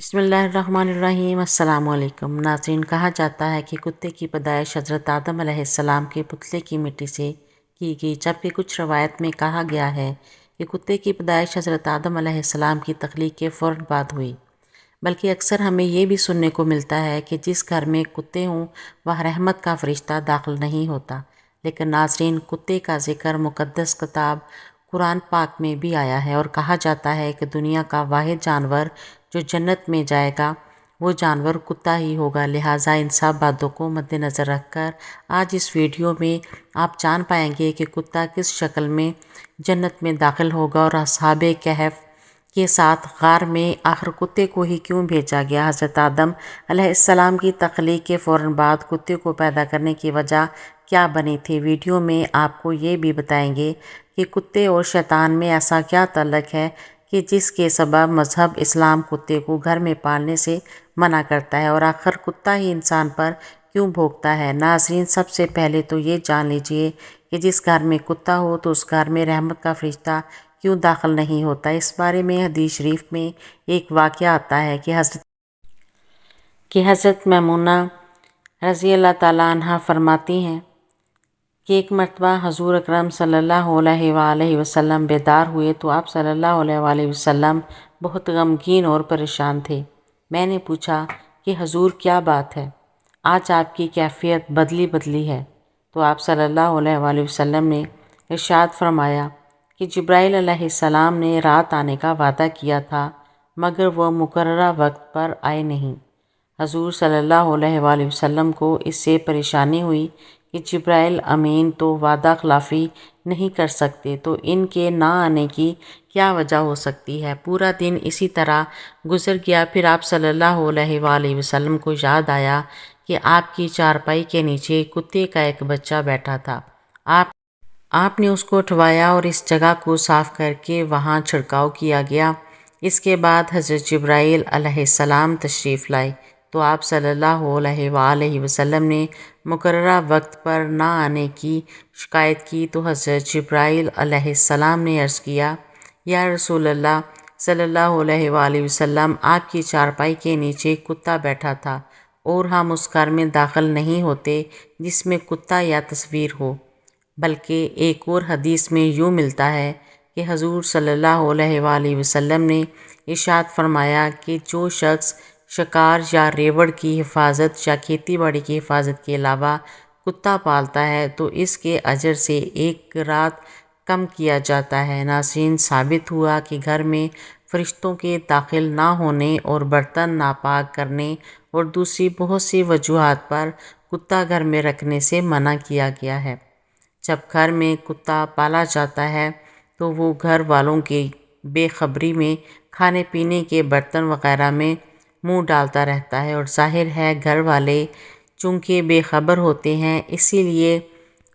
بسم اللہ الرحمن الرحیم۔ السلام علیکم ناظرین، کہا جاتا ہے کہ کتے کی پیدائش حضرت آدم علیہ السلام کے پتلے کی مٹی سے کی گئی، جبکہ کچھ روایت میں کہا گیا ہے کہ کتے کی پیدائش حضرت آدم علیہ السلام کی تخلیق کے فوراً بعد ہوئی۔ بلکہ اکثر ہمیں یہ بھی سننے کو ملتا ہے کہ جس گھر میں کتے ہوں وہاں رحمت کا فرشتہ داخل نہیں ہوتا۔ لیکن ناظرین، کتے کا ذکر مقدس کتاب قرآن پاک میں بھی آیا ہے، اور کہا جاتا ہے کہ دنیا کا واحد جانور جو جنت میں جائے گا وہ جانور کتا ہی ہوگا۔ لہٰذا ان سب باتوں کو مد نظر رکھ کر آج اس ویڈیو میں آپ جان پائیں گے کہ کتا کس شکل میں جنت میں داخل ہوگا، اور اصحاب کہف کے ساتھ غار میں آخر کتے کو ہی کیوں بھیجا گیا۔ حضرت آدم علیہ السلام کی تخلیق کے فوراً بعد کتے کو پیدا کرنے کی وجہ کیا بنی تھی۔ ویڈیو میں آپ کو یہ بھی بتائیں گے کہ کتے اور شیطان میں ایسا کیا تعلق ہے کہ جس کے سبب مذہب اسلام کتے کو گھر میں پالنے سے منع کرتا ہے، اور آخر کتا ہی انسان پر کیوں بھونکتا ہے۔ ناظرین، سب سے پہلے تو یہ جان لیجئے کہ جس گھر میں کتا ہو تو اس گھر میں رحمت کا فرشتہ کیوں داخل نہیں ہوتا۔ اس بارے میں حدیث شریف میں ایک واقعہ آتا ہے کہ حضرت میمونہ رضی اللہ تعالیٰ عنہا فرماتی ہیں کہ ایک مرتبہ حضور اکرم صلی اللہ علیہ وآلہ وسلم بیدار ہوئے تو آپ صلی اللہ علیہ وآلہ وسلم بہت غمگین اور پریشان تھے۔ میں نے پوچھا کہ حضور کیا بات ہے، آج آپ کی کیفیت بدلی ہے؟ تو آپ صلی اللہ علیہ وآلہ وسلم نے ارشاد فرمایا کہ جبرائیل علیہ السلام نے رات آنے کا وعدہ کیا تھا مگر وہ مقررہ وقت پر آئے نہیں۔ حضور صلی اللہ علیہ وآلہ وسلم کو اس سے پریشانی ہوئی کہ جبرائیل امین تو وعدہ خلافی نہیں کر سکتے، تو ان کے نہ آنے کی کیا وجہ ہو سکتی ہے۔ پورا دن اسی طرح گزر گیا۔ پھر آپ صلی اللہ علیہ وآلہ وسلم کو یاد آیا کہ آپ کی چارپائی کے نیچے کتے کا ایک بچہ بیٹھا تھا۔ آپ نے اس کو اٹھوایا اور اس جگہ کو صاف کر کے وہاں چھڑکاؤ کیا گیا۔ اس کے بعد حضرت جبرائیل علیہ السلام تشریف لائے تو آپ صلی اللہ علیہ وآلہ وسلم نے مقررہ وقت پر نہ آنے کی شکایت کی، تو حضرت جبرائیل علیہ السلام نے عرض کیا، یا رسول اللہ صلی اللہ علیہ وآلہ وسلم، آپ کی چارپائی کے نیچے کتا بیٹھا تھا اور ہم اس گھر میں داخل نہیں ہوتے جس میں کتا یا تصویر ہو۔ بلکہ ایک اور حدیث میں یوں ملتا ہے کہ حضور صلی اللہ علیہ وآلہ وسلم نے ارشاد فرمایا کہ جو شخص شکار یا ریوڑ کی حفاظت یا کھیتی باڑی کی حفاظت کے علاوہ کتا پالتا ہے تو اس کے اجر سے ایک رات کم کیا جاتا ہے۔ ناظرین، ثابت ہوا کہ گھر میں فرشتوں کے داخل نہ ہونے اور برتن ناپاک کرنے اور دوسری بہت سی وجوہات پر کتا گھر میں رکھنے سے منع کیا گیا ہے۔ جب گھر میں کتا پالا جاتا ہے تو وہ گھر والوں کی بے خبری میں کھانے پینے کے برتن وغیرہ میں منہ ڈالتا رہتا ہے، اور ظاہر ہے گھر والے چونکہ بے خبر ہوتے ہیں اسی لیے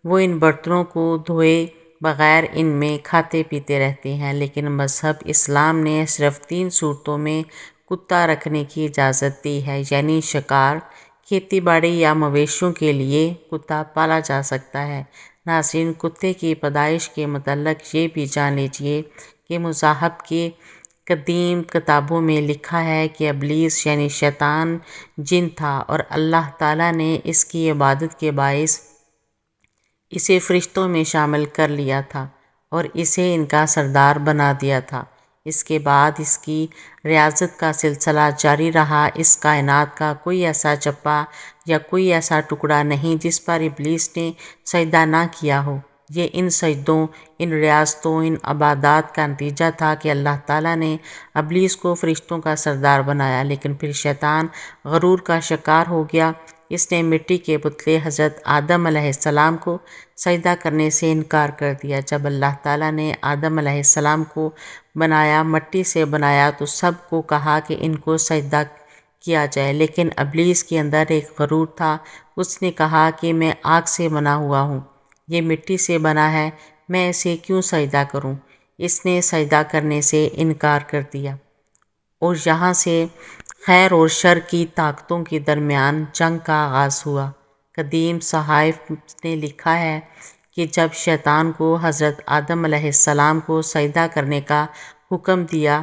وہ ان برتنوں کو دھوئے بغیر ان میں کھاتے پیتے رہتے ہیں۔ لیکن مذہب اسلام نے صرف 3 صورتوں میں کتا رکھنے کی اجازت دی ہے، یعنی شکار، کھیتی باڑی یا مویشیوں کے لیے کتا پالا جا سکتا ہے۔ ناظرین، کتے کی پیدائش کے متعلق یہ بھی جان لیجئے کہ مذاہب کے قدیم کتابوں میں لکھا ہے کہ ابلیس یعنی شیطان جن تھا، اور اللہ تعالیٰ نے اس کی عبادت کے باعث اسے فرشتوں میں شامل کر لیا تھا اور اسے ان کا سردار بنا دیا تھا۔ اس کے بعد اس کی ریاضت کا سلسلہ جاری رہا۔ اس کائنات کا کوئی ایسا چپا یا کوئی ایسا ٹکڑا نہیں جس پر ابلیس نے سجدہ نہ کیا ہو۔ یہ ان سجدوں، ان ریاضتوں، ان عبادات کا نتیجہ تھا کہ اللہ تعالیٰ نے ابلیس کو فرشتوں کا سردار بنایا۔ لیکن پھر شیطان غرور کا شکار ہو گیا۔ اس نے مٹی کے پتلے حضرت آدم علیہ السلام کو سجدہ کرنے سے انکار کر دیا۔ جب اللہ تعالیٰ نے آدم علیہ السلام کو بنایا، مٹی سے بنایا، تو سب کو کہا کہ ان کو سجدہ کیا جائے، لیکن ابلیس کے اندر ایک غرور تھا۔ اس نے کہا کہ میں آگ سے بنا ہوا ہوں، یہ مٹی سے بنا ہے، میں اسے کیوں سجدہ کروں؟ اس نے سجدہ کرنے سے انکار کر دیا، اور یہاں سے خیر اور شر کی طاقتوں کے درمیان جنگ کا آغاز ہوا۔ قدیم صحائف نے لکھا ہے کہ جب شیطان کو حضرت آدم علیہ السلام کو سجدہ کرنے کا حکم دیا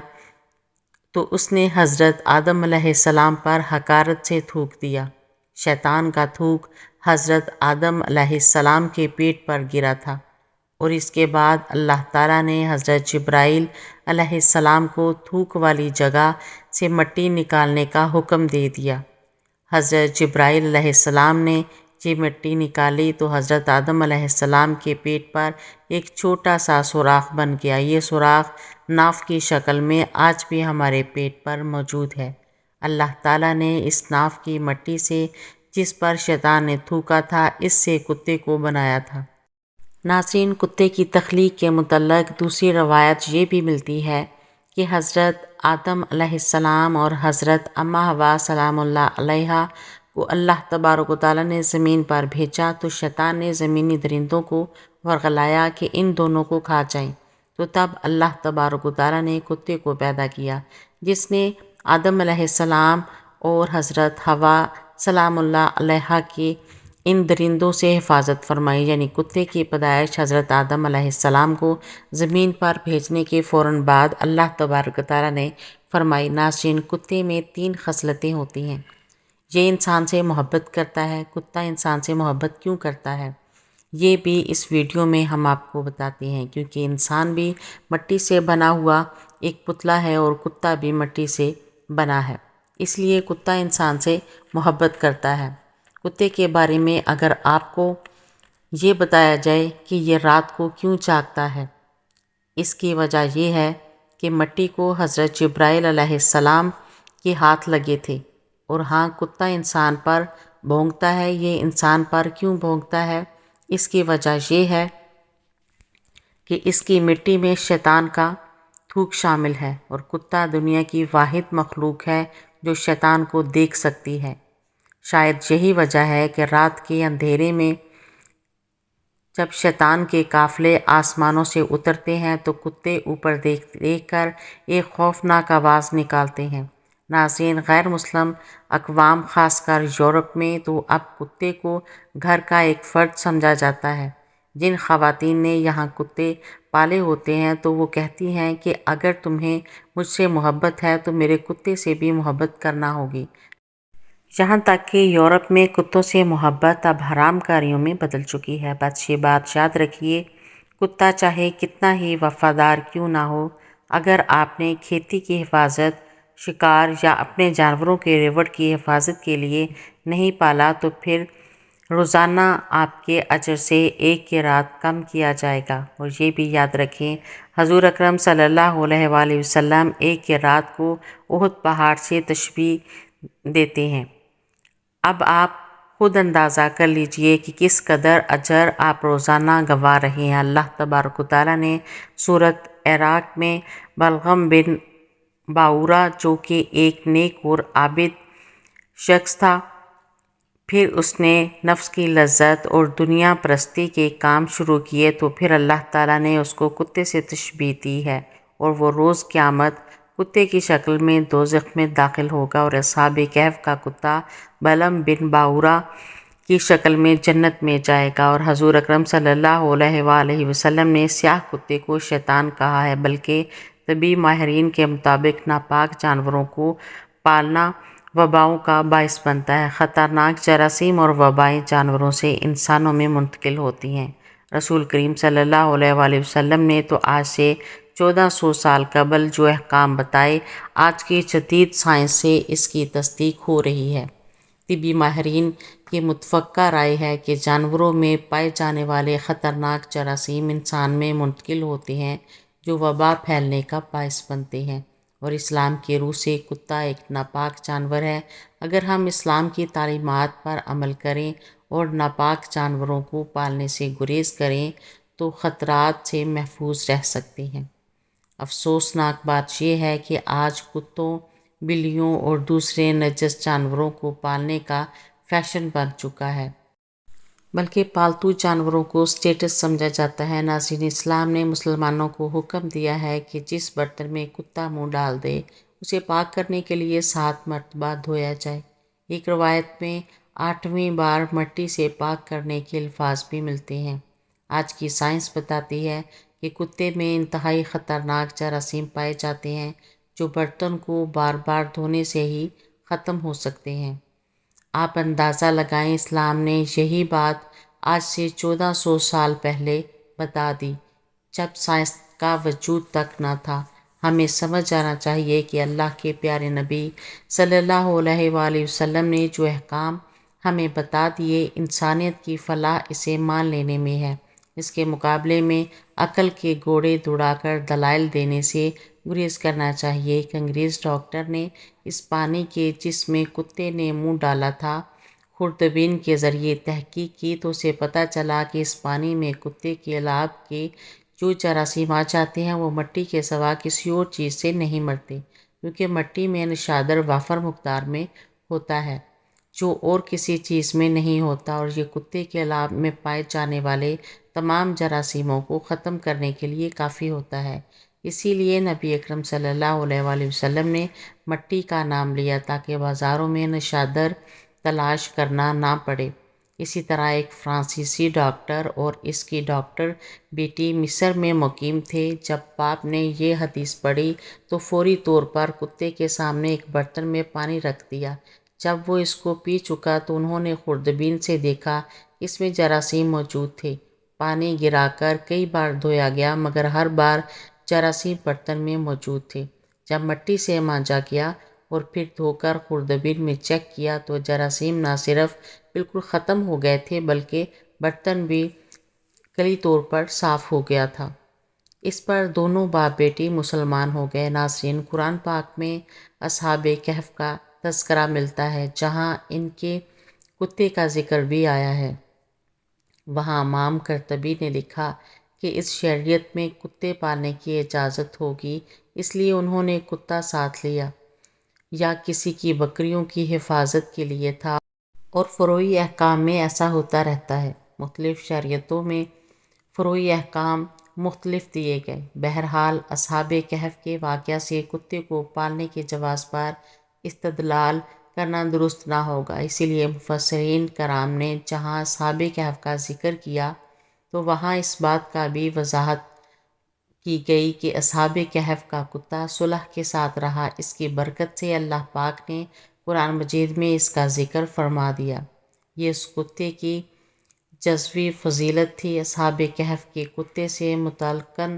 تو اس نے حضرت آدم علیہ السلام پر حقارت سے تھوک دیا۔ شیطان کا تھوک حضرت آدم علیہ السلام کے پیٹ پر گرا تھا، اور اس کے بعد اللہ تعالیٰ نے حضرت جبرائیل علیہ السلام کو تھوک والی جگہ سے مٹی نکالنے کا حکم دے دیا۔ حضرت جبرائیل علیہ السلام نے یہ مٹی نکالی تو حضرت آدم علیہ السلام کے پیٹ پر ایک چھوٹا سا سوراخ بن گیا۔ یہ سوراخ ناف کی شکل میں آج بھی ہمارے پیٹ پر موجود ہے۔ اللہ تعالیٰ نے اس ناف کی مٹی سے جس پر شیطان نے تھوکا تھا، اس سے کتے کو بنایا تھا۔ ناظرین، کتے کی تخلیق کے متعلق دوسری روایت یہ بھی ملتی ہے کہ حضرت آدم علیہ السلام اور حضرت اماں حوا سلام اللہ علیہا کو اللہ تبارک و تعالیٰ نے زمین پر بھیجا تو شیطان نے زمینی درندوں کو ورغلایا کہ ان دونوں کو کھا جائیں، تو تب اللہ تبارک و تعالیٰ نے کتے کو پیدا کیا، جس نے آدم علیہ السلام اور حضرت حوا سلام اللہ علیہا کی ان درندوں سے حفاظت فرمائی۔ یعنی کتے کی پیدائش حضرت آدم علیہ السلام کو زمین پر بھیجنے کے فوراً بعد اللہ تبارک و تعالیٰ نے فرمائی۔ ناظرین، کتے میں 3 خصلتیں ہوتی ہیں۔ یہ انسان سے محبت کرتا ہے۔ کتا انسان سے محبت کیوں کرتا ہے، یہ بھی اس ویڈیو میں ہم آپ کو بتاتے ہیں، کیونکہ انسان بھی مٹی سے بنا ہوا ایک پتلا ہے اور کتا بھی مٹی سے بنا ہے، اس لیے کتا انسان سے محبت کرتا ہے۔ کتے کے بارے میں اگر آپ کو یہ بتایا جائے کہ یہ رات کو کیوں جاگتا ہے، اس کی وجہ یہ ہے کہ مٹی کو حضرت جبرائیل علیہ السلام کے ہاتھ لگے تھے، اور ہاں کتا انسان پر بھونکتا ہے۔ یہ انسان پر کیوں بھونکتا ہے، اس کی وجہ یہ ہے کہ اس کی مٹی میں شیطان کا تھوک شامل ہے، اور کتا دنیا کی واحد مخلوق ہے جو شیطان کو دیکھ سکتی ہے۔ شاید یہی وجہ ہے کہ رات کے اندھیرے میں جب شیطان کے قافلے آسمانوں سے اترتے ہیں تو کتے اوپر دیکھ کر ایک خوفناک آواز نکالتے ہیں۔ ناظرین، غیر مسلم اقوام خاص کر یورپ میں تو اب کتے کو گھر کا ایک فرد سمجھا جاتا ہے۔ جن خواتین نے یہاں کتے پالے ہوتے ہیں تو وہ کہتی ہیں کہ اگر تمہیں مجھ سے محبت ہے تو میرے کتے سے بھی محبت کرنا ہوگی۔ یہاں تک کہ یورپ میں کتوں سے محبت اب حرام کاریوں میں بدل چکی ہے۔ بس یہ بات یاد رکھیے، کتا چاہے کتنا ہی وفادار کیوں نہ ہو، اگر آپ نے کھیتی کی حفاظت، شکار یا اپنے جانوروں کے ریوڑ کی حفاظت کے لیے نہیں پالا تو پھر روزانہ آپ کے اجر سے 1 قیراط کم کیا جائے گا۔ اور یہ بھی یاد رکھیں، حضور اکرم صلی اللہ علیہ وآلہ وسلم 1 قیراط کو احد پہاڑ سے تشبیہ دیتے ہیں۔ اب آپ خود اندازہ کر لیجئے کہ کس قدر اجر آپ روزانہ گنوا رہے ہیں۔ اللہ تبارک و تعالیٰ نے سورۃ عراق میں بلغم بن باورہ، جو کہ ایک نیک اور عابد شخص تھا، پھر اس نے نفس کی لذت اور دنیا پرستی کے کام شروع کیے تو پھر اللہ تعالیٰ نے اس کو کتے سے تشبیہ دی ہے، اور وہ روز قیامت کتے کی شکل میں دوزخ میں داخل ہوگا، اور اصحاب کہف کا کتا بلعم بن باورہ کی شکل میں جنت میں جائے گا۔ اور حضور اکرم صلی اللہ علیہ وآلہ وسلم نے سیاہ کتے کو شیطان کہا ہے، بلکہ طبی ماہرین کے مطابق ناپاک جانوروں کو پالنا وباؤں کا باعث بنتا ہے۔ خطرناک جراثیم اور وبائیں جانوروں سے انسانوں میں منتقل ہوتی ہیں۔ رسول کریم صلی اللہ علیہ وآلہ وسلم نے تو آج سے 1400 سال قبل جو احکام بتائے، آج کی جدید سائنس سے اس کی تصدیق ہو رہی ہے۔ طبی ماہرین کی متفقہ رائے ہے کہ جانوروں میں پائے جانے والے خطرناک جراثیم انسان میں منتقل ہوتے ہیں، جو وبا پھیلنے کا باعث بنتے ہیں۔ اور اسلام کے روح سے کتا ایک ناپاک جانور ہے۔ اگر ہم اسلام کی تعلیمات پر عمل کریں اور ناپاک جانوروں کو پالنے سے گریز کریں تو خطرات سے محفوظ رہ سکتے ہیں۔ افسوسناک بات یہ ہے کہ آج کتوں، بلیوں اور دوسرے نجس جانوروں کو پالنے کا فیشن بن چکا ہے، بلکہ پالتو جانوروں کو اسٹیٹس سمجھا جاتا ہے۔ ناظرین، اسلام نے مسلمانوں کو حکم دیا ہے کہ جس برتن میں کتا منہ ڈال دے اسے پاک کرنے کے لیے 7 مرتبہ دھویا جائے۔ ایک روایت میں 8ویں بار مٹی سے پاک کرنے کے الفاظ بھی ملتے ہیں۔ آج کی سائنس بتاتی ہے کہ کتے میں انتہائی خطرناک جراثیم پائے جاتے ہیں جو برتن کو بار بار دھونے سے ہی ختم ہو سکتے ہیں۔ آپ اندازہ لگائیں، اسلام نے یہی بات آج سے 1400 سال پہلے بتا دی، جب سائنس کا وجود تک نہ تھا۔ ہمیں سمجھ جانا چاہیے کہ اللہ کے پیارے نبی صلی اللہ علیہ وآلہ وسلم نے جو احکام ہمیں بتا دیے، انسانیت کی فلاح اسے مان لینے میں ہے۔ اس کے مقابلے میں عقل کے گھوڑے دوڑا کر دلائل دینے سے گریز کرنا چاہیے۔ ایک انگریز ڈاکٹر نے اس پانی کے جس میں کتے نے منہ ڈالا تھا خوردبین کے ذریعے تحقیق کی تو اسے پتہ چلا کہ اس پانی میں کتے کے لعاب کے جو جراثیم آ جاتے ہیں وہ مٹی کے سوا کسی اور چیز سے نہیں مرتے، کیونکہ مٹی میں نشادر وافر مقدار میں ہوتا ہے جو اور کسی چیز میں نہیں ہوتا، اور یہ کتے کے لعاب میں پائے جانے والے تمام جراثیموں کو ختم کرنے کے لیے کافی ہوتا ہے۔ اسی لیے نبی اکرم صلی اللہ علیہ وآلہ وسلم نے مٹی کا نام لیا تاکہ بازاروں میں نشادر تلاش کرنا نہ پڑے۔ اسی طرح ایک فرانسیسی ڈاکٹر اور اس کی ڈاکٹر بیٹی مصر میں مقیم تھے۔ جب باپ نے یہ حدیث پڑھی تو فوری طور پر کتے کے سامنے ایک برتن میں پانی رکھ دیا۔ جب وہ اس کو پی چکا تو انہوں نے خوردبین سے دیکھا کہ اس میں جراثیم موجود تھے۔ پانی گرا کر کئی بار دھویا گیا مگر ہر بار جراثیم برتن میں موجود تھے۔ جب مٹی سے مانجا گیا اور پھر دھو کر خوردبین میں چیک کیا تو جراثیم نہ صرف بالکل ختم ہو گئے تھے بلکہ برتن بھی کلی طور پر صاف ہو گیا تھا۔ اس پر دونوں باپ بیٹی مسلمان ہو گئے۔ ناظرین، قرآن پاک میں اصحاب کہف کا تذکرہ ملتا ہے جہاں ان کے کتے کا ذکر بھی آیا ہے۔ وہاں امام قرطبی نے لکھا کہ اس شریعت میں کتے پالنے کی اجازت ہوگی، اس لیے انہوں نے کتا ساتھ لیا، یا کسی کی بکریوں کی حفاظت کے لیے تھا، اور فروعی احکام میں ایسا ہوتا رہتا ہے۔ مختلف شریعتوں میں فروعی احکام مختلف دیے گئے۔ بہرحال اصحاب کہف کے واقعہ سے کتے کو پالنے کے جواز پر استدلال کرنا درست نہ ہوگا۔ اسی لیے مفسرین کرام نے جہاں اصحاب کہف کا ذکر کیا تو وہاں اس بات کا بھی وضاحت کی گئی کہ اصحاب کہف کا کتا صلح کے ساتھ رہا۔ اس کی برکت سے اللہ پاک نے قرآن مجید میں اس کا ذکر فرما دیا۔ یہ اس کتے کی جزوی فضیلت تھی۔ اصحاب کہف کے کتے سے متعلقاً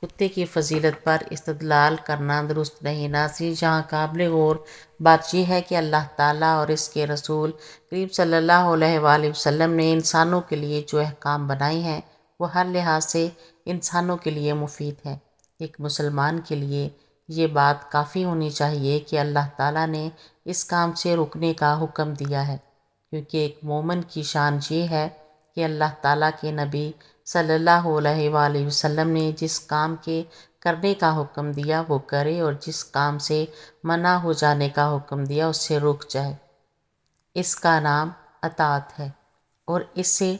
کتے کی فضیلت پر استدلال کرنا درست نہیں۔ ناظرین، جہاں قابل غور بات یہ ہے کہ اللہ تعالیٰ اور اس کے رسول کریم صلی اللہ علیہ وآلہ وسلم نے انسانوں کے لیے جو احکام بنائے ہیں وہ ہر لحاظ سے انسانوں کے لیے مفید ہیں۔ ایک مسلمان کے لیے یہ بات کافی ہونی چاہیے کہ اللہ تعالیٰ نے اس کام سے رکنے کا حکم دیا ہے، کیونکہ ایک مومن کی شان یہ ہے کہ اللہ تعالیٰ کے نبی صلی اللہ علیہ وآلہ وسلم نے جس کام کے کرنے کا حکم دیا وہ کرے، اور جس کام سے منع ہو جانے کا حکم دیا اس سے رک جائے۔ اس کا نام اطاعت ہے، اور اس سے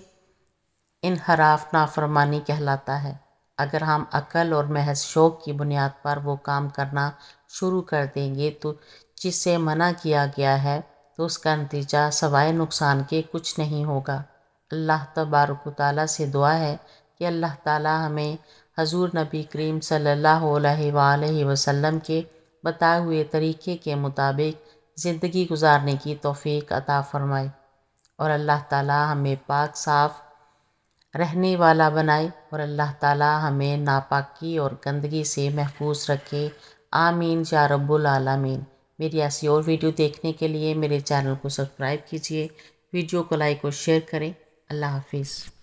انحراف نافرمانی کہلاتا ہے۔ اگر ہم عقل اور محض شوق کی بنیاد پر وہ کام کرنا شروع کر دیں گے تو جس سے منع کیا گیا ہے تو اس کا نتیجہ سوائے نقصان کے کچھ نہیں ہوگا۔ اللہ تبارک و تعالیٰ سے دعا ہے کہ اللہ تعالیٰ ہمیں حضور نبی کریم صلی اللہ علیہ وآلہ وسلم کے بتائے ہوئے طریقے کے مطابق زندگی گزارنے کی توفیق عطا فرمائے، اور اللہ تعالیٰ ہمیں پاک صاف رہنے والا بنائے، اور اللہ تعالیٰ ہمیں ناپاکی اور گندگی سے محفوظ رکھے۔ آمین یا رب العالمین۔ میری ایسی اور ویڈیو دیکھنے کے لیے میرے چینل کو سبسکرائب کیجیے، ویڈیو کو لائک اور شیئر کریں۔ اللہ حافظ۔